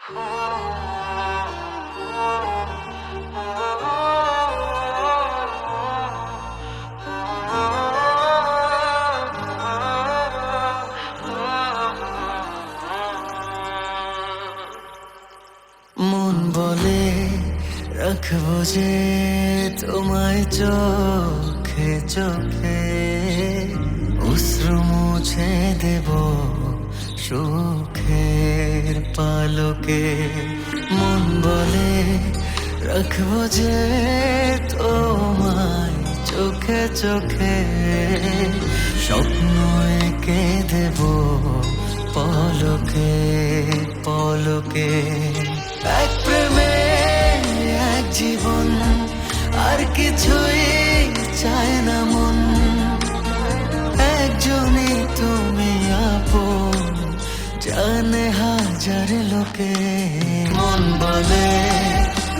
মন বলে রাখবো যে তোমায় চোখে চোখে, অশ্রু মুছে দেব সুখের পালকে। মন বলে রাখবো যে তোমায় চোখে চোখে, স্বপ্ন এঁকে দেব পলকে পলকে। এক প্রেমে এক জীবন, আর কিছুই চায় না মন। একজনই তুমি আপন, জানে হাজার লোকে। মন বলে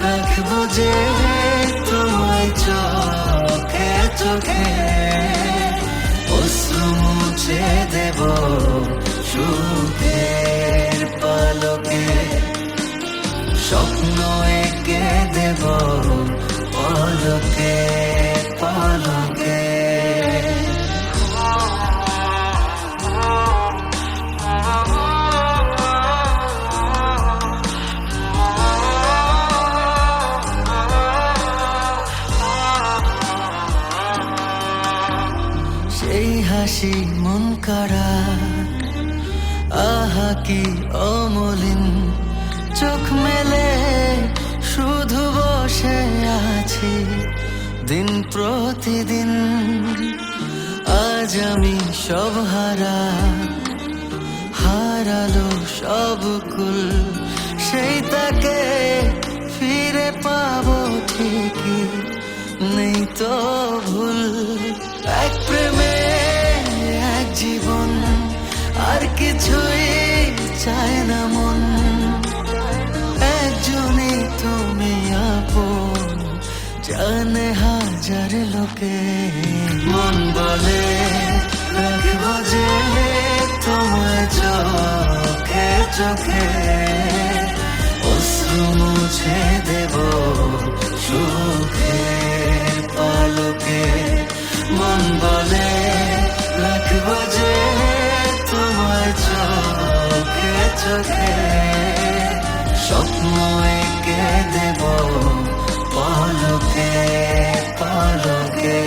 রাখবো যে তোমায় চোখে চোখে, অশ্রু মুছে দেব সুখের পালকে। স্বপ্ন এঁকে দেব পলকে পলকে। সেই হাসি মন কাড়া, আহা কি অমলিন। চোখ মেলে শুধু বসে আছি দিন প্রতিদিন। আজ আমি সব হারা, হারালো সব কুল। সেই তাকে ফিরে পাবো ঠিকই, নেই তো ভুল। এক প্রেমে এক জীবন, আর কিছুই চায় না মন। একজনই তুমি আপন, জানে হাজার লোকে। মন বলে রাখবো যে তোমায় চোখে চোখে, অশ্রু মুছে দেব সুখের পালকে। মন বলে রাখবো যে তোমায় চোখে চোখে, স্বপ্ন এঁকে দেব পলকে পলকে।